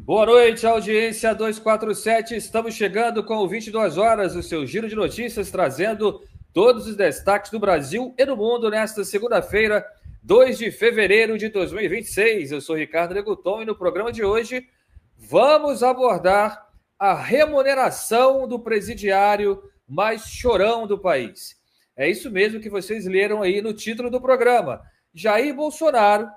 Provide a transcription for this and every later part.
Boa noite, audiência 247. Estamos chegando com o 22 horas, o seu giro de notícias, trazendo todos os destaques do Brasil e do mundo nesta segunda-feira, 2 de fevereiro de 2026. Eu sou Ricardo Leguton e no programa de hoje vamos abordar a remuneração do presidiário mais chorão do país. É isso mesmo que vocês leram aí no título do programa. Jair Bolsonaro,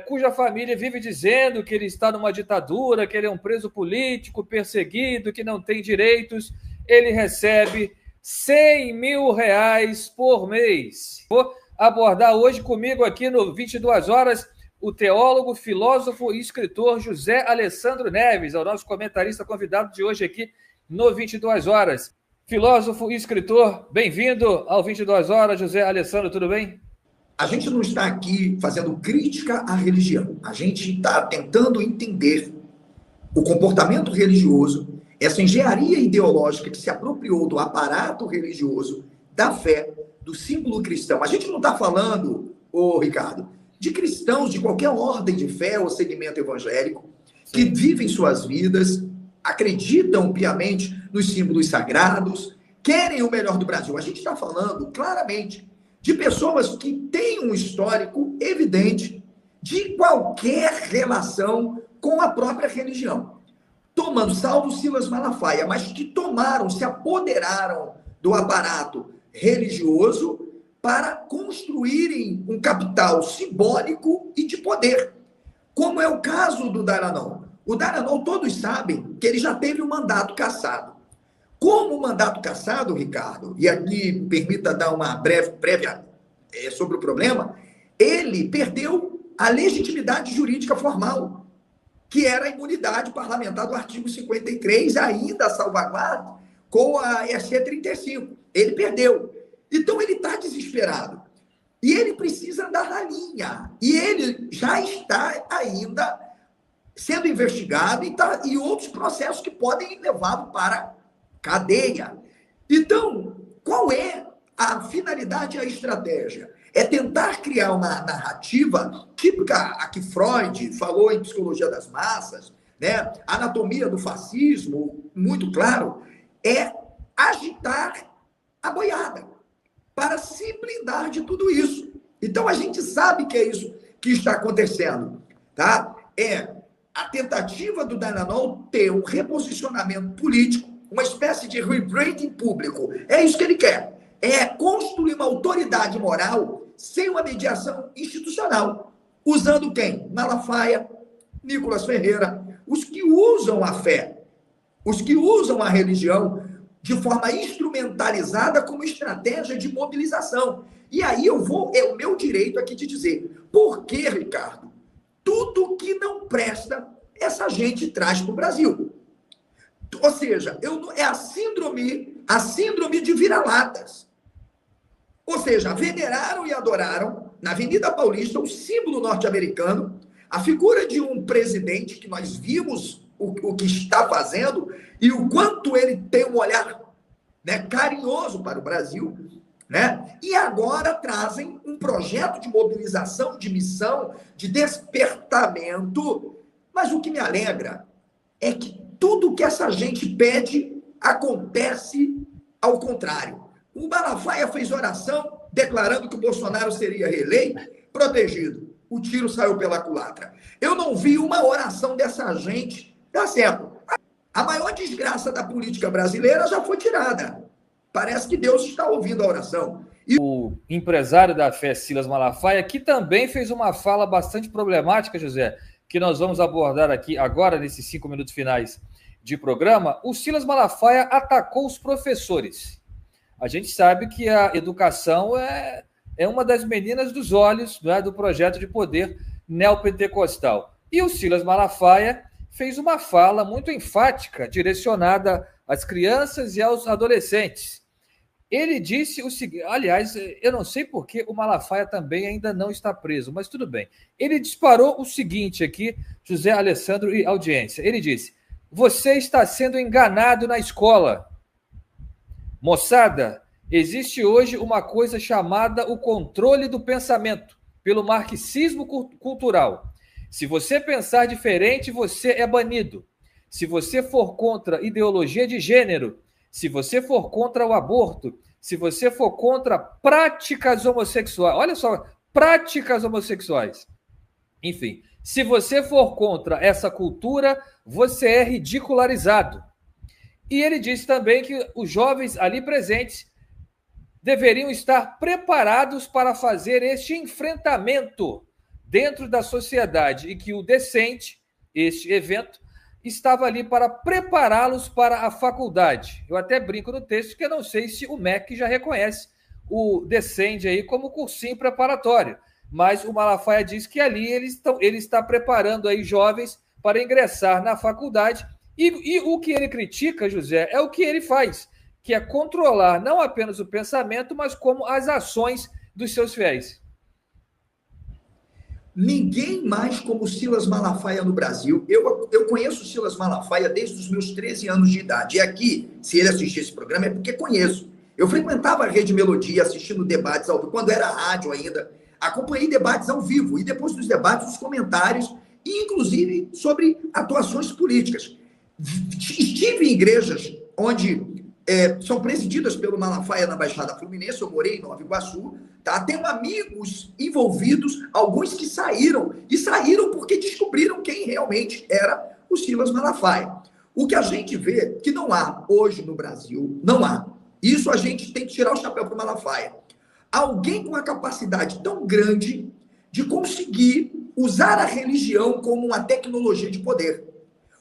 cuja família vive dizendo que ele está numa ditadura, que ele é um preso político, perseguido, que não tem direitos, ele recebe 100 mil reais por mês. Vou abordar hoje comigo aqui no 22 horas o teólogo, filósofo e escritor José Alessandro Neves, é o nosso comentarista convidado de hoje aqui no 22 horas. Filósofo e escritor, bem-vindo ao 22 horas, José Alessandro, tudo bem? A gente não está aqui fazendo crítica à religião. A gente está tentando entender o comportamento religioso, essa engenharia ideológica que se apropriou do aparato religioso, da fé, do símbolo cristão. A gente não está falando, Ricardo, de cristãos de qualquer ordem de fé ou segmento evangélico que vivem suas vidas, acreditam piamente nos símbolos sagrados, querem o melhor do Brasil. A gente está falando claramente de pessoas que têm um histórico evidente de qualquer relação com a própria religião. Tomando salvo Silas Malafaia, mas que tomaram, se apoderaram do aparato religioso para construírem um capital simbólico e de poder, como é o caso do Dallagnol. O Dallagnol, todos sabem que ele já teve um mandato cassado. Como o mandato cassado, Ricardo, e aqui permita dar uma breve prévia sobre o problema, ele perdeu a legitimidade jurídica formal, que era a imunidade parlamentar do artigo 53, ainda salvaguarda com a EC 35. Ele perdeu. Então ele está desesperado. E ele precisa andar na linha. E ele já está ainda sendo investigado e outros processos que podem levá-lo para cadeia. Então, qual é a finalidade e a estratégia? É tentar criar uma narrativa típica a que Freud falou em Psicologia das Massas, né? Anatomia do fascismo, muito claro, é agitar a boiada para se blindar de tudo isso. Então, a gente sabe que é isso que está acontecendo, tá? É a tentativa do Dallagnol ter um reposicionamento político, uma espécie de rebranding público. É isso que ele quer. É construir uma autoridade moral sem uma mediação institucional. Usando quem? Malafaia, Nicolas Ferreira, os que usam a fé, os que usam a religião de forma instrumentalizada como estratégia de mobilização. E aí é o meu direito aqui de dizer, por que, Ricardo? Tudo que não presta, essa gente traz para o Brasil. Ou seja, é a síndrome de vira-latas. Ou seja, veneraram e adoraram, na Avenida Paulista, um símbolo norte-americano, a figura de um presidente que nós vimos o que está fazendo e o quanto ele tem um olhar, né, carinhoso para o Brasil, né? E agora trazem um projeto de mobilização, de missão, de despertamento. Mas o que me alegra é que tudo que essa gente pede acontece ao contrário. O Malafaia fez oração declarando que o Bolsonaro seria reeleito, protegido. O tiro saiu pela culatra. Eu não vi uma oração dessa gente dar certo. A maior desgraça da política brasileira já foi tirada. Parece que Deus está ouvindo a oração. O empresário da fé, Silas Malafaia, que também fez uma fala bastante problemática, José, que nós vamos abordar aqui agora, nesses 5 minutos finais de programa. O Silas Malafaia atacou os professores. A gente sabe que a educação é uma das meninas dos olhos, né, do projeto de poder neopentecostal. E o Silas Malafaia fez uma fala muito enfática, direcionada às crianças e aos adolescentes. Ele disse o seguinte, aliás, eu não sei por que o Malafaia também ainda não está preso, mas tudo bem. Ele disparou o seguinte aqui, José Alessandro e audiência. Ele disse, você está sendo enganado na escola. Moçada, existe hoje uma coisa chamada o controle do pensamento, pelo marxismo cultural. Se você pensar diferente, você é banido. Se você for contra ideologia de gênero, se você for contra o aborto, se você for contra práticas homossexuais, olha só, práticas homossexuais. Enfim, se você for contra essa cultura, você é ridicularizado. E ele disse também que os jovens ali presentes deveriam estar preparados para fazer este enfrentamento dentro da sociedade e que o Decente, este evento, estava ali para prepará-los para a faculdade. Eu até brinco no texto que eu não sei se o MEC já reconhece o Decente aí como cursinho preparatório, mas o Malafaia diz que ali ele está preparando aí jovens para ingressar na faculdade e o que ele critica, José, é o que ele faz, que é controlar não apenas o pensamento, mas como as ações dos seus fiéis. Ninguém mais como Silas Malafaia no Brasil. Eu conheço o Silas Malafaia desde os meus 13 anos de idade. E aqui, se ele assistir esse programa, é porque conheço. Eu frequentava a Rede Melodia, assistindo debates ao vivo, quando era rádio ainda. Acompanhei debates ao vivo. E depois dos debates, os comentários, e inclusive sobre atuações políticas. Estive em igrejas onde são presididas pelo Malafaia na Baixada Fluminense, eu morei em Nova Iguaçu, tá? Tenho amigos envolvidos, alguns que saíram, e saíram porque descobriram quem realmente era o Silas Malafaia. O que a gente vê que não há hoje no Brasil, não há. Isso a gente tem que tirar o chapéu para o Malafaia. Alguém com a capacidade tão grande de conseguir usar a religião como uma tecnologia de poder.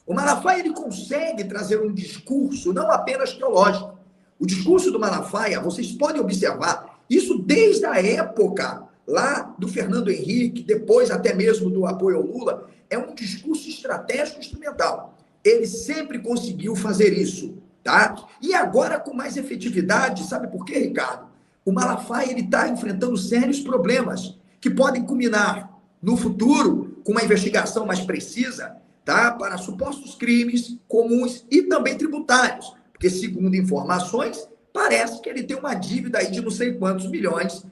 O Malafaia ele consegue trazer um discurso não apenas teológico. O discurso do Malafaia, vocês podem observar, isso desde a época lá do Fernando Henrique, depois até mesmo do apoio ao Lula, é um discurso estratégico instrumental. Ele sempre conseguiu fazer isso, tá? E agora com mais efetividade, sabe por quê, Ricardo? O Malafaia ele está enfrentando sérios problemas que podem culminar no futuro com uma investigação mais precisa, tá? Para supostos crimes comuns e também tributários, porque segundo informações, parece que ele tem uma dívida aí de não sei quantos milhões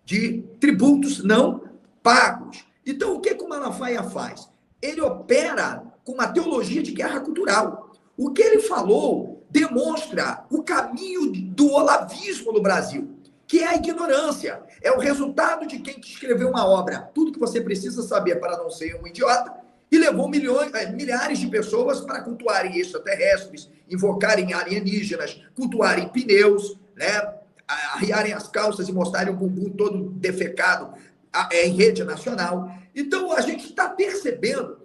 de tributos não pagos. Então, o que o Malafaia faz? Ele opera com uma teologia de guerra cultural. O que ele falou demonstra o caminho do olavismo no Brasil, que é a ignorância. É o resultado de quem escreveu uma obra. Tudo que você precisa saber para não ser um idiota, e levou milhares de pessoas para cultuarem extraterrestres, invocarem alienígenas, cultuarem pneus, né? Arriarem as calças e mostrarem o bumbum todo defecado em rede nacional. Então, a gente está percebendo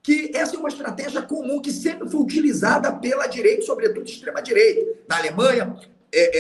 que essa é uma estratégia comum que sempre foi utilizada pela direita, sobretudo extrema-direita, na Alemanha,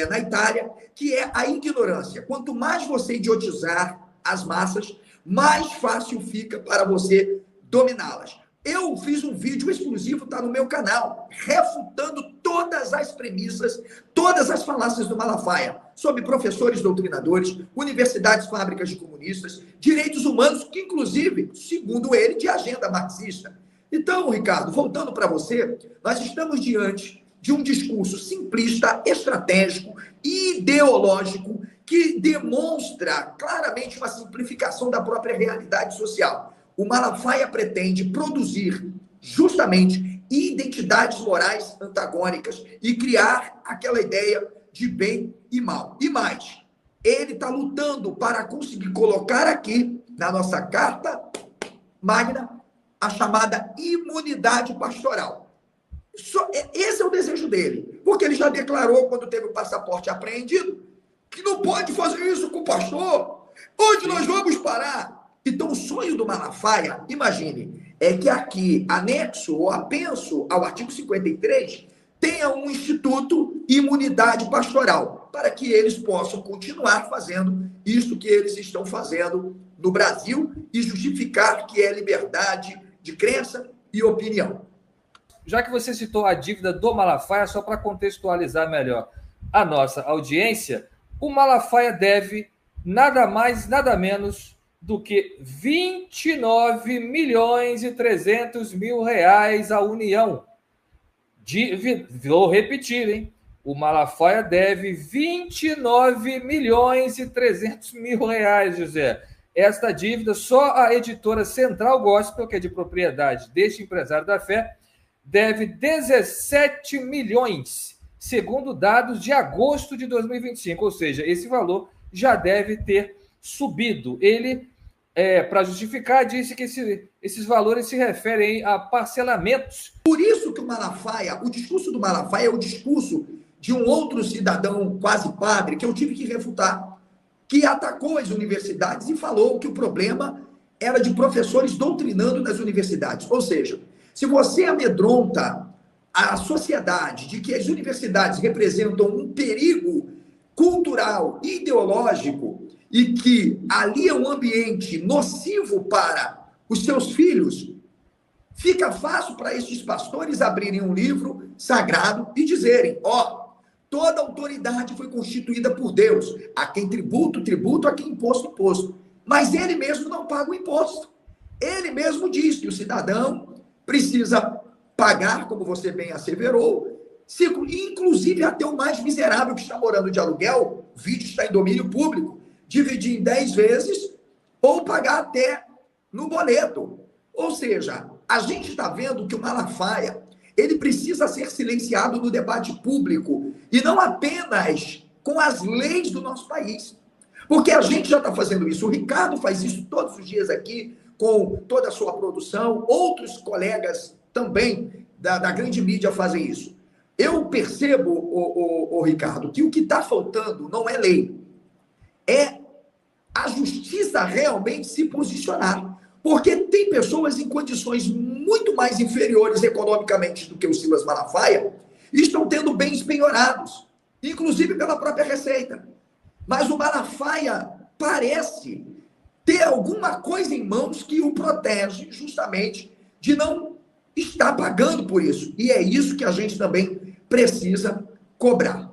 na Itália, que é a ignorância. Quanto mais você idiotizar as massas, mais fácil fica para você dominá-las. Eu fiz um vídeo exclusivo, está no meu canal, refutando todas as premissas, todas as falácias do Malafaia, sobre professores doutrinadores, universidades fábricas de comunistas, direitos humanos, que inclusive, segundo ele, de agenda marxista. Então, Ricardo, voltando para você, nós estamos diante de um discurso simplista, estratégico e ideológico que demonstra claramente uma simplificação da própria realidade social. O Malafaia pretende produzir justamente identidades morais antagônicas e criar aquela ideia de bem e mal. E mais, ele está lutando para conseguir colocar aqui na nossa Carta Magna a chamada imunidade pastoral. Esse é o desejo dele, porque ele já declarou, quando teve o passaporte apreendido, que não pode fazer isso com o pastor. Onde nós vamos parar? Então, o sonho do Malafaia, imagine, é que aqui, anexo ou apenso ao artigo 53, tenha um instituto imunidade pastoral, para que eles possam continuar fazendo isso que eles estão fazendo no Brasil e justificar que é liberdade de crença e opinião. Já que você citou a dívida do Malafaia, só para contextualizar melhor a nossa audiência, o Malafaia deve nada mais, nada menos do que 29.300.000 reais à União. Vou repetir, hein? O Malafaia deve 29.300.000 reais, José. esta dívida. Só a editora Central Gospel, que é de propriedade deste empresário da fé, deve 17 milhões, segundo dados de agosto de 2025, ou seja, esse valor já deve ter subido. Ele, para justificar, disse que esses valores se referem a parcelamentos. Por isso que o discurso do Malafaia é o discurso de um outro cidadão quase padre, que eu tive que refutar, que atacou as universidades e falou que o problema era de professores doutrinando nas universidades. Ou seja, se você amedronta a sociedade de que as universidades representam um perigo cultural, ideológico, e que ali é um ambiente nocivo para os seus filhos, fica fácil para esses pastores abrirem um livro sagrado e dizerem, toda autoridade foi constituída por Deus. A quem tributo, tributo, a quem imposto, imposto. Mas ele mesmo não paga o imposto. Ele mesmo diz que o cidadão precisa pagar, como você bem asseverou, inclusive até o mais miserável que está morando de aluguel, o vídeo está em domínio público, dividir em 10 vezes ou pagar até no boleto. Ou seja, a gente está vendo que o Malafaia, ele precisa ser silenciado no debate público e não apenas com as leis do nosso país. Porque a gente já está fazendo isso. O Ricardo faz isso todos os dias aqui, com toda a sua produção. Outros colegas também da grande mídia fazem isso. Eu percebo, Ricardo, que o que está faltando não é lei. É a justiça realmente se posicionar. Porque tem pessoas em condições muito mais inferiores economicamente do que o Silas Malafaia e estão tendo bens penhorados, inclusive pela própria Receita. Mas o Malafaia parece ter alguma coisa em mãos que o protege justamente de não estar pagando por isso. E é isso que a gente também precisa cobrar.